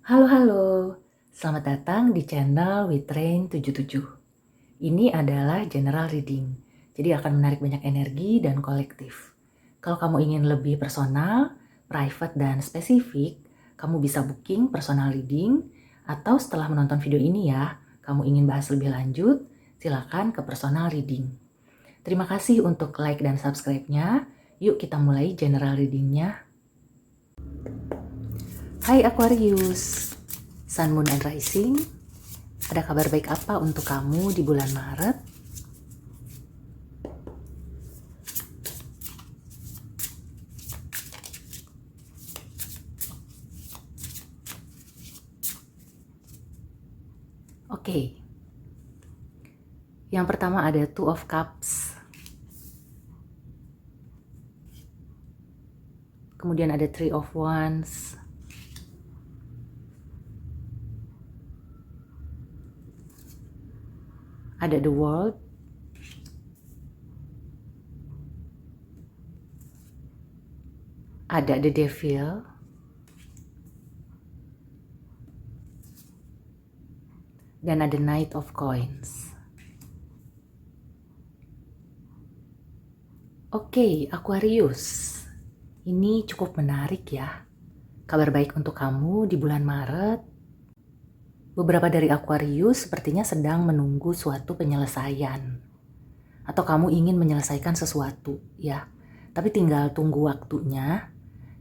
Halo, selamat datang di channel WeTrain 77. Ini adalah general reading, jadi akan menarik banyak energi dan kolektif. Kalau kamu ingin lebih personal, private, dan spesifik, kamu bisa booking personal reading, atau setelah menonton video ini ya, kamu ingin bahas lebih lanjut, silakan ke personal reading. Terima kasih untuk like dan subscribe-nya. Yuk kita mulai general reading-nya. Hai Aquarius, Sun, Moon, and Rising. Ada kabar baik apa untuk kamu di bulan Maret? Oke. Yang pertama ada Two of Cups. Kemudian ada Three of Wands. Ada The World. Ada The Devil. Dan ada Knight of Coins. Oke, Aquarius. Ini cukup menarik ya. Kabar baik untuk kamu di bulan Maret. Beberapa dari Aquarius sepertinya sedang menunggu suatu penyelesaian. Atau kamu ingin menyelesaikan sesuatu ya. Tapi tinggal tunggu waktunya.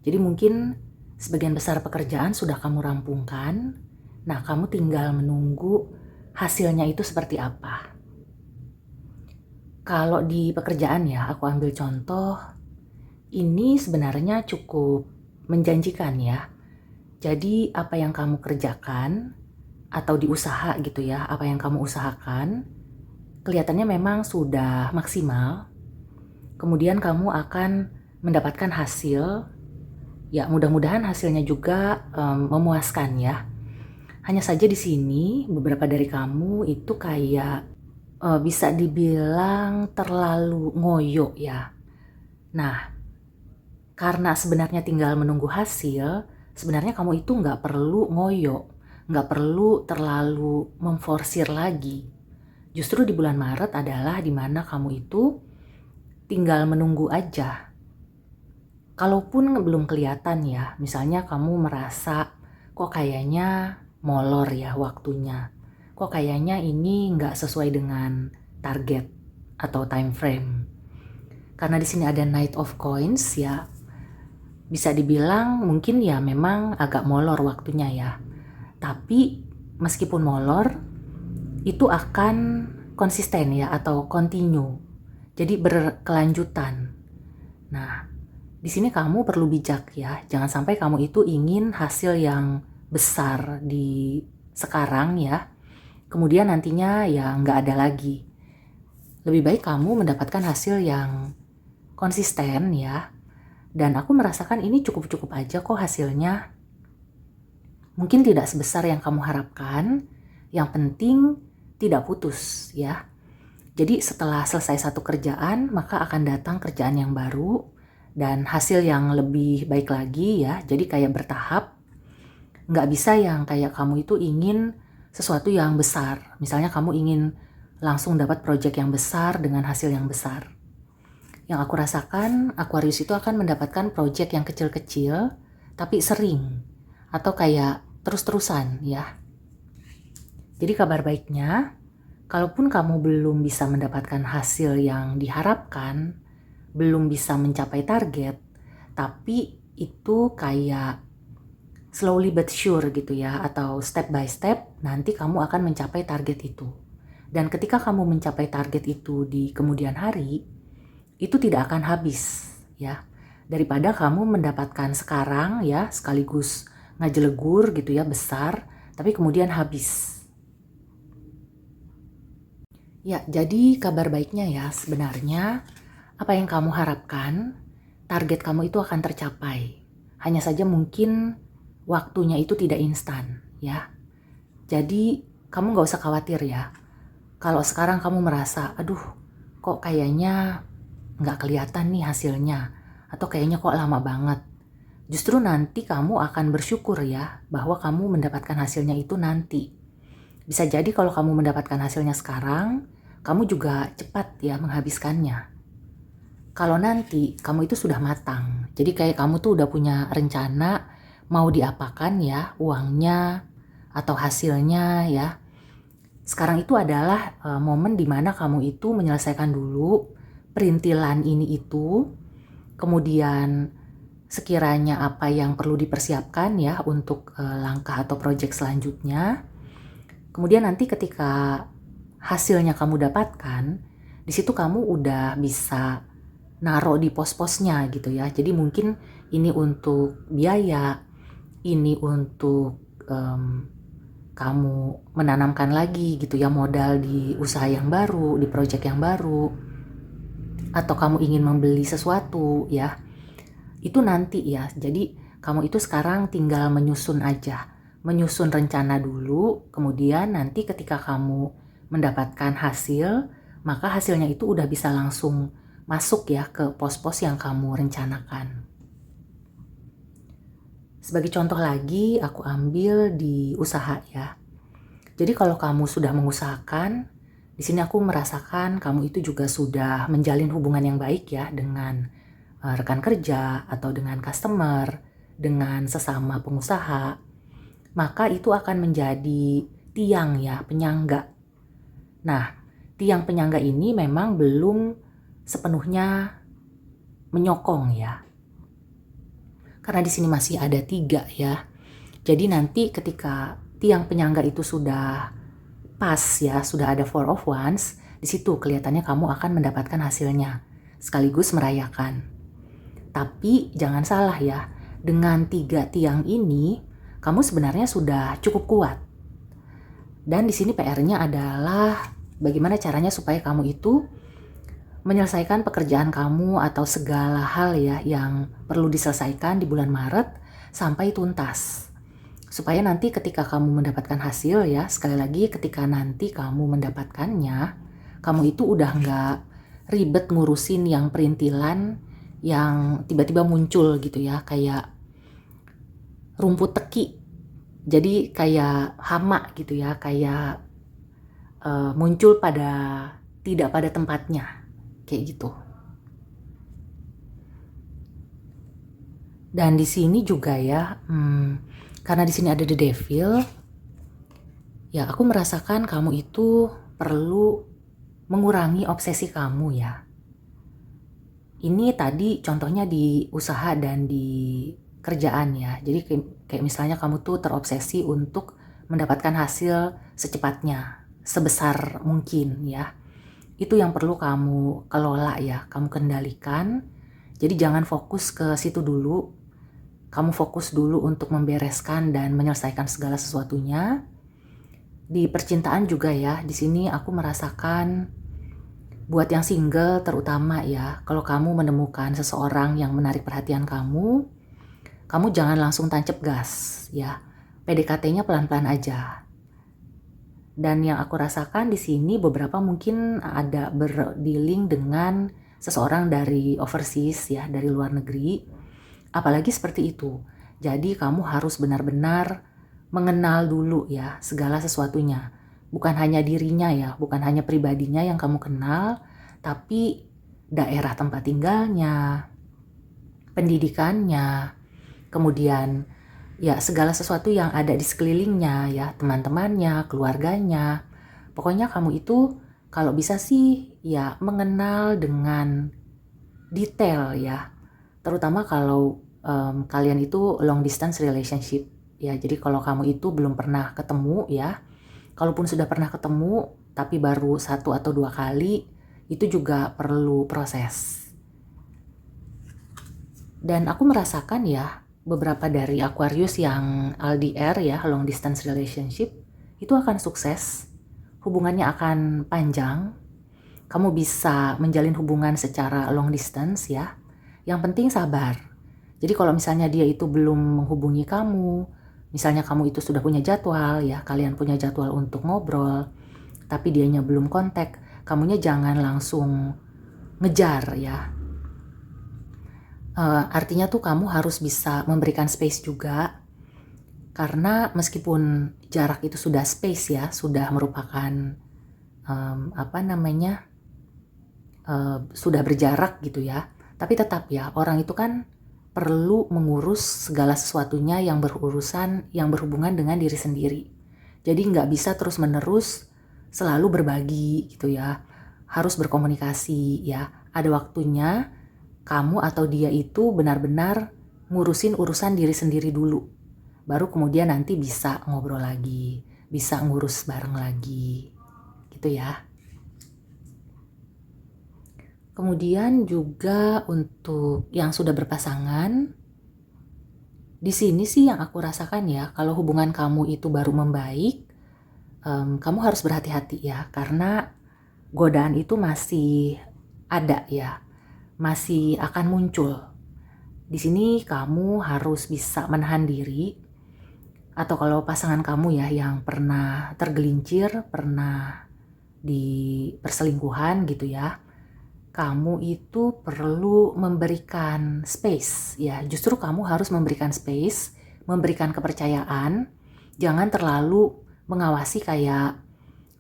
Jadi mungkin sebagian besar pekerjaan sudah kamu rampungkan. Nah, kamu tinggal menunggu hasilnya itu seperti apa. Kalau di pekerjaan ya, aku ambil contoh. Ini sebenarnya cukup menjanjikan ya. Jadi apa yang kamu kerjakan atau di usaha gitu ya, apa yang kamu usahakan kelihatannya memang sudah maksimal. Kemudian kamu akan mendapatkan hasil. Ya, mudah-mudahan hasilnya juga memuaskan ya. Hanya saja di sini beberapa dari kamu itu kayak bisa dibilang terlalu ngoyo ya. Nah, karena sebenarnya tinggal menunggu hasil, sebenarnya kamu itu nggak perlu ngoyo, nggak perlu terlalu memforsir lagi. Justru di bulan Maret adalah dimana kamu itu tinggal menunggu aja. Kalaupun belum kelihatan ya, misalnya kamu merasa kok kayaknya molor ya waktunya. Kok kayaknya ini nggak sesuai dengan target atau time frame. Karena di sini ada Knight of Coins ya, bisa dibilang mungkin ya memang agak molor waktunya ya. Tapi meskipun molor, itu akan konsisten ya atau continue. Jadi berkelanjutan. Nah, di sini kamu perlu bijak ya. Jangan sampai kamu itu ingin hasil yang besar di sekarang ya. Kemudian nantinya ya nggak ada lagi. Lebih baik kamu mendapatkan hasil yang konsisten ya. Dan aku merasakan ini cukup-cukup aja kok hasilnya. Mungkin tidak sebesar yang kamu harapkan. Yang penting tidak putus ya. Jadi setelah selesai satu kerjaan, maka akan datang kerjaan yang baru dan hasil yang lebih baik lagi ya. Jadi kayak bertahap. Nggak bisa yang kayak kamu itu ingin sesuatu yang besar. Misalnya kamu ingin langsung dapat proyek yang besar dengan hasil yang besar. Yang aku rasakan, Aquarius itu akan mendapatkan proyek yang kecil-kecil, tapi sering. Atau kayak terus-terusan ya. Jadi kabar baiknya, kalaupun kamu belum bisa mendapatkan hasil yang diharapkan, belum bisa mencapai target, tapi itu kayak slowly but sure gitu ya, atau step by step nanti kamu akan mencapai target itu. Dan ketika kamu mencapai target itu di kemudian hari, itu tidak akan habis ya. Daripada kamu mendapatkan sekarang ya sekaligus ngajelegur gitu ya besar, tapi kemudian habis. Ya, jadi kabar baiknya ya sebenarnya apa yang kamu harapkan, target kamu itu akan tercapai. Hanya saja mungkin waktunya itu tidak instan ya. Jadi kamu gak usah khawatir ya. Kalau sekarang kamu merasa, aduh kok kayaknya gak kelihatan nih hasilnya. Atau kayaknya kok lama banget. Justru nanti kamu akan bersyukur ya bahwa kamu mendapatkan hasilnya itu nanti. Bisa jadi kalau kamu mendapatkan hasilnya sekarang, kamu juga cepat ya menghabiskannya. Kalau nanti kamu itu sudah matang, jadi kayak kamu tuh udah punya rencana mau diapakan ya uangnya atau hasilnya ya. Sekarang itu adalah momen dimana kamu itu menyelesaikan dulu perintilan ini itu, kemudian sekiranya apa yang perlu dipersiapkan ya untuk langkah atau proyek selanjutnya. Kemudian nanti ketika hasilnya kamu dapatkan, di situ kamu udah bisa naruh di pos-posnya gitu ya. Jadi mungkin ini untuk biaya, ini untuk kamu menanamkan lagi gitu ya modal di usaha yang baru, di proyek yang baru, atau kamu ingin membeli sesuatu ya. Itu nanti ya. Jadi kamu itu sekarang tinggal menyusun aja, menyusun rencana dulu, kemudian nanti ketika kamu mendapatkan hasil, maka hasilnya itu udah bisa langsung masuk ya ke pos-pos yang kamu rencanakan. Sebagai contoh lagi, aku ambil di usaha ya. Jadi kalau kamu sudah mengusahakan, di sini aku merasakan kamu itu juga sudah menjalin hubungan yang baik ya dengan rekan kerja atau dengan customer, dengan sesama pengusaha. Maka itu akan menjadi tiang ya, penyangga. Nah, tiang penyangga ini memang belum sepenuhnya menyokong ya. Karena di sini masih ada 3 ya. Jadi nanti ketika tiang penyangga itu sudah pas ya, sudah ada 4 of Wands, di situ kelihatannya kamu akan mendapatkan hasilnya, sekaligus merayakan. Tapi jangan salah ya, dengan 3 tiang ini kamu sebenarnya sudah cukup kuat. Dan di sini PR-nya adalah bagaimana caranya supaya kamu itu menyelesaikan pekerjaan kamu atau segala hal ya yang perlu diselesaikan di bulan Maret sampai tuntas. Supaya nanti ketika kamu mendapatkan hasil ya, sekali lagi ketika nanti kamu mendapatkannya, kamu itu udah nggak ribet ngurusin yang perintilan yang tiba-tiba muncul gitu ya, kayak rumput teki. Jadi kayak hama gitu ya, kayak muncul tidak pada tempatnya. Kayak gitu. Dan di sini juga ya, karena di sini ada the devil, ya aku merasakan kamu itu perlu mengurangi obsesi kamu ya. Ini tadi contohnya di usaha dan di kerjaan ya. Jadi kayak misalnya kamu tuh terobsesi untuk mendapatkan hasil secepatnya, sebesar mungkin ya. Itu yang perlu kamu kelola ya, kamu kendalikan. Jadi jangan fokus ke situ dulu. Kamu fokus dulu untuk membereskan dan menyelesaikan segala sesuatunya. Di percintaan juga ya, di sini aku merasakan buat yang single terutama ya, kalau kamu menemukan seseorang yang menarik perhatian kamu jangan langsung tancap gas ya. PDKT-nya pelan-pelan aja. Dan yang aku rasakan di sini beberapa mungkin ada berdealing dengan seseorang dari overseas ya, dari luar negeri. Apalagi seperti itu. Jadi kamu harus benar-benar mengenal dulu ya segala sesuatunya. Bukan hanya dirinya ya, bukan hanya pribadinya yang kamu kenal, tapi daerah tempat tinggalnya, pendidikannya, kemudian ya segala sesuatu yang ada di sekelilingnya ya, teman-temannya, keluarganya. Pokoknya kamu itu kalau bisa sih ya mengenal dengan detail ya. Terutama kalau kalian itu long distance relationship ya. Jadi kalau kamu itu belum pernah ketemu ya. Kalaupun sudah pernah ketemu tapi baru 1 atau 2 kali, itu juga perlu proses. Dan aku merasakan ya beberapa dari Aquarius yang LDR ya, long distance relationship, itu akan sukses, hubungannya akan panjang, kamu bisa menjalin hubungan secara long distance ya, yang penting sabar. Jadi kalau misalnya dia itu belum menghubungi kamu, misalnya kamu itu sudah punya jadwal ya, kalian punya jadwal untuk ngobrol, tapi dianya belum kontak, kamunya jangan langsung ngejar ya. Artinya tuh kamu harus bisa memberikan space juga, karena meskipun jarak itu sudah space ya, sudah merupakan sudah berjarak gitu ya, tapi tetap ya orang itu kan perlu mengurus segala sesuatunya yang berhubungan dengan diri sendiri. Jadi nggak bisa terus menerus selalu berbagi gitu ya, harus berkomunikasi ya. Ada waktunya kamu atau dia itu benar-benar ngurusin urusan diri sendiri dulu, baru kemudian nanti bisa ngobrol lagi, bisa ngurus bareng lagi gitu ya. Kemudian juga untuk yang sudah berpasangan, di sini sih yang aku rasakan ya, kalau hubungan kamu itu baru membaik, kamu harus berhati-hati ya, karena godaan itu masih ada ya, masih akan muncul. Di sini kamu harus bisa menahan diri, atau kalau pasangan kamu ya yang pernah tergelincir, pernah di perselingkuhan gitu ya, kamu itu perlu memberikan space ya. Justru kamu harus memberikan space, memberikan kepercayaan. Jangan terlalu mengawasi kayak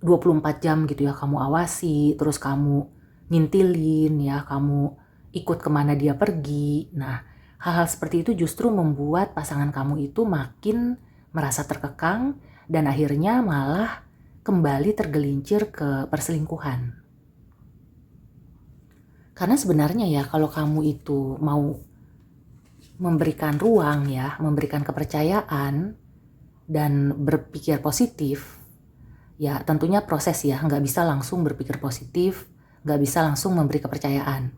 24 jam gitu ya, kamu awasi, terus kamu ngintilin ya, kamu ikut kemana dia pergi. Nah, hal-hal seperti itu justru membuat pasangan kamu itu makin merasa terkekang dan akhirnya malah kembali tergelincir ke perselingkuhan. Karena sebenarnya ya kalau kamu itu mau memberikan ruang ya, memberikan kepercayaan dan berpikir positif, ya tentunya proses ya, nggak bisa langsung berpikir positif, nggak bisa langsung memberi kepercayaan.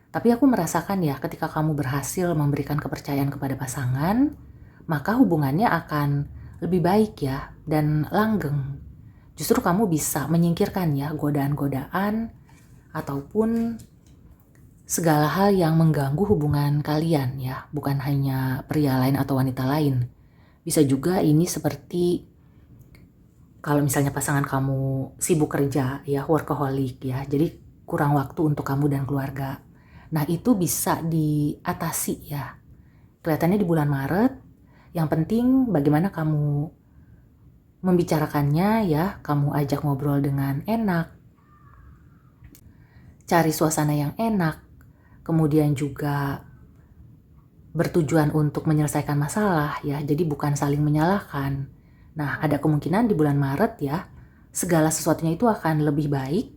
Tapi aku merasakan ya ketika kamu berhasil memberikan kepercayaan kepada pasangan, maka hubungannya akan lebih baik ya dan langgeng. Justru kamu bisa menyingkirkan ya godaan-godaan ataupun segala hal yang mengganggu hubungan kalian ya, bukan hanya pria lain atau wanita lain. Bisa juga ini seperti kalau misalnya pasangan kamu sibuk kerja ya, workaholic ya, jadi kurang waktu untuk kamu dan keluarga. Nah itu bisa diatasi ya. Kelihatannya di bulan Maret, yang penting bagaimana kamu membicarakannya ya, kamu ajak ngobrol dengan enak, cari suasana yang enak, kemudian juga bertujuan untuk menyelesaikan masalah ya, jadi bukan saling menyalahkan. Nah, ada kemungkinan di bulan Maret ya, segala sesuatunya itu akan lebih baik,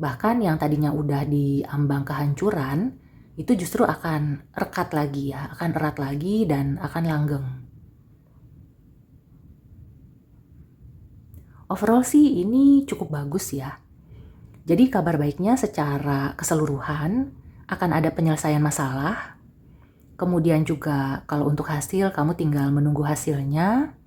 bahkan yang tadinya udah diambang kehancuran, itu justru akan rekat lagi ya, akan erat lagi dan akan langgeng. Overall sih ini cukup bagus ya. Jadi kabar baiknya secara keseluruhan, akan ada penyelesaian masalah, kemudian juga kalau untuk hasil kamu tinggal menunggu hasilnya,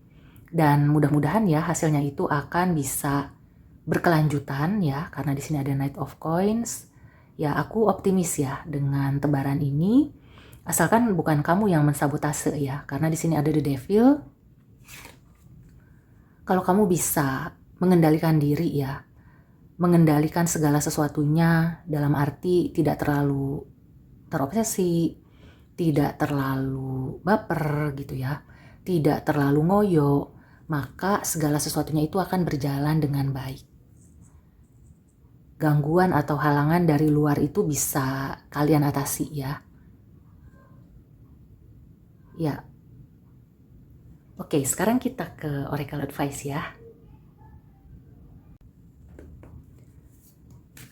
dan mudah-mudahan ya hasilnya itu akan bisa berkelanjutan ya, karena di sini ada Knight of Coins. Ya aku optimis ya dengan tebaran ini, asalkan bukan kamu yang mensabotase ya, karena di sini ada The Devil. Kalau kamu bisa mengendalikan diri ya, mengendalikan segala sesuatunya dalam arti tidak terlalu terobsesi, tidak terlalu baper gitu ya, tidak terlalu ngoyo, maka segala sesuatunya itu akan berjalan dengan baik. Gangguan atau halangan dari luar itu bisa kalian atasi ya. Ya. Oke, sekarang kita ke Oracle Advice ya.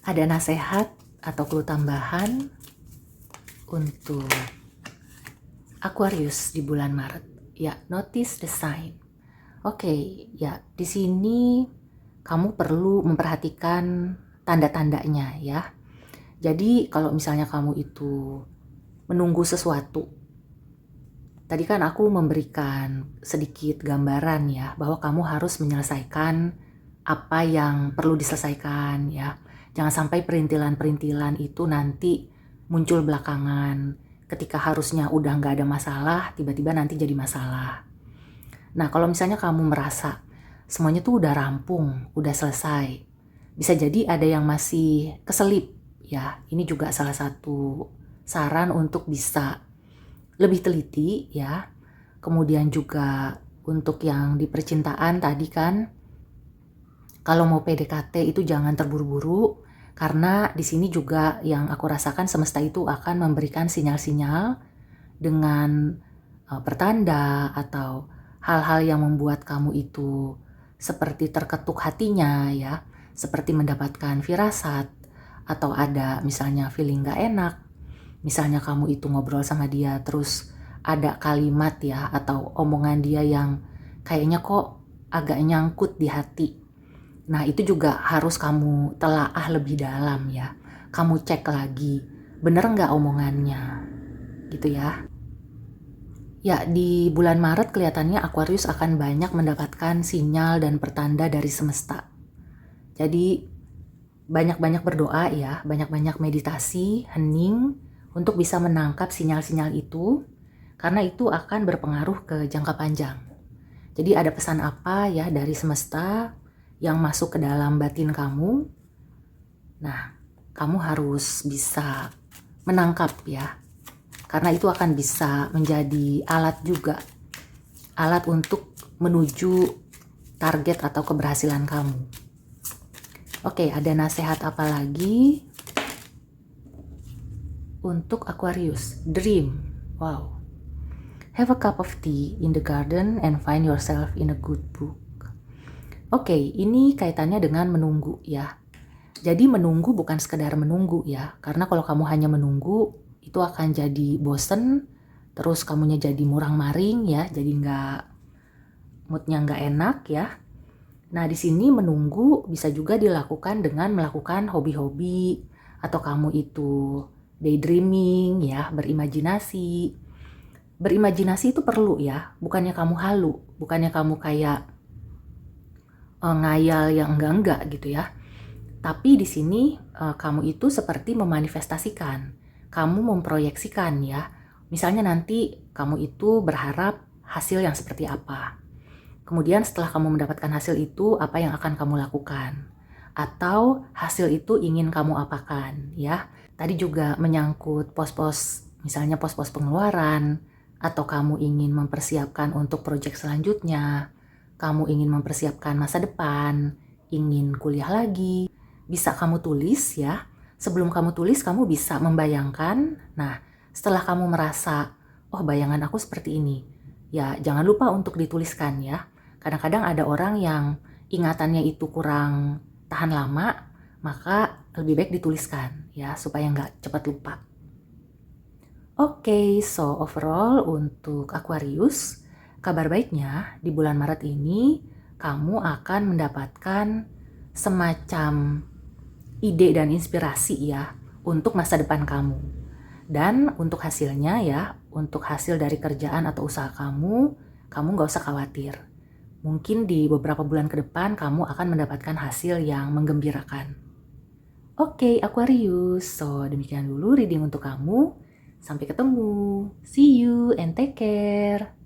Ada nasihat atau clue tambahan untuk Aquarius di bulan Maret. Ya, notice the sign. Oke, ya di sini kamu perlu memperhatikan tanda-tandanya ya. Jadi kalau misalnya kamu itu menunggu sesuatu, tadi kan aku memberikan sedikit gambaran ya, bahwa kamu harus menyelesaikan apa yang perlu diselesaikan ya. Jangan sampai perintilan-perintilan itu nanti muncul belakangan. Ketika harusnya udah nggak ada masalah, tiba-tiba nanti jadi masalah. Nah kalau misalnya kamu merasa semuanya tuh udah rampung, udah selesai, bisa jadi ada yang masih keselip ya. Ini juga salah satu saran untuk bisa lebih teliti ya. Kemudian juga untuk yang di percintaan tadi kan, kalau mau PDKT itu jangan terburu-buru, karena di sini juga yang aku rasakan semesta itu akan memberikan sinyal-sinyal dengan pertanda atau hal-hal yang membuat kamu itu seperti terketuk hatinya ya, seperti mendapatkan firasat atau ada misalnya feeling gak enak. Misalnya kamu itu ngobrol sama dia terus ada kalimat ya atau omongan dia yang kayaknya kok agak nyangkut di hati. Nah itu juga harus kamu telaah lebih dalam ya. Kamu cek lagi, bener nggak omongannya gitu ya. Ya di bulan Maret kelihatannya Aquarius akan banyak mendapatkan sinyal dan pertanda dari semesta. Jadi banyak-banyak berdoa ya, banyak-banyak meditasi, hening untuk bisa menangkap sinyal-sinyal itu. Karena itu akan berpengaruh ke jangka panjang. Jadi ada pesan apa ya dari semesta yang masuk ke dalam batin kamu. Nah, kamu harus bisa menangkap ya. Karena itu akan bisa menjadi alat juga. Alat untuk menuju target atau keberhasilan kamu. Oke, ada nasihat apa lagi? Untuk Aquarius, dream. Wow. Have a cup of tea in the garden and find yourself in a good book. Oke, ini kaitannya dengan menunggu ya. Jadi menunggu bukan sekedar menunggu ya. Karena kalau kamu hanya menunggu, itu akan jadi bosen. Terus kamunya jadi murang-maring ya. Jadi moodnya nggak enak ya. Nah di sini menunggu bisa juga dilakukan dengan melakukan hobi-hobi. Atau kamu itu daydreaming ya, berimajinasi. Berimajinasi itu perlu ya, bukannya kamu halu, bukannya kamu kayak ngayal yang enggak gitu ya. Tapi di sini kamu itu seperti memanifestasikan, kamu memproyeksikan ya. Misalnya nanti kamu itu berharap hasil yang seperti apa. Kemudian setelah kamu mendapatkan hasil itu, apa yang akan kamu lakukan? Atau hasil itu ingin kamu apakan ya. Tadi juga menyangkut pos-pos, misalnya pos-pos pengeluaran, atau kamu ingin mempersiapkan untuk proyek selanjutnya, kamu ingin mempersiapkan masa depan, ingin kuliah lagi, bisa kamu tulis ya. Sebelum kamu tulis, kamu bisa membayangkan. Nah, setelah kamu merasa, oh bayangan aku seperti ini, ya jangan lupa untuk dituliskan ya. Kadang-kadang ada orang yang ingatannya itu kurang tahan lama, maka lebih baik dituliskan ya, supaya nggak cepat lupa. Oke, so overall untuk Aquarius, kabar baiknya di bulan Maret ini kamu akan mendapatkan semacam ide dan inspirasi ya untuk masa depan kamu. Dan untuk hasilnya ya, untuk hasil dari kerjaan atau usaha kamu gak usah khawatir. Mungkin di beberapa bulan ke depan kamu akan mendapatkan hasil yang menggembirakan. Oke, Aquarius, so demikian dulu reading untuk kamu. Sampai ketemu. See you and take care.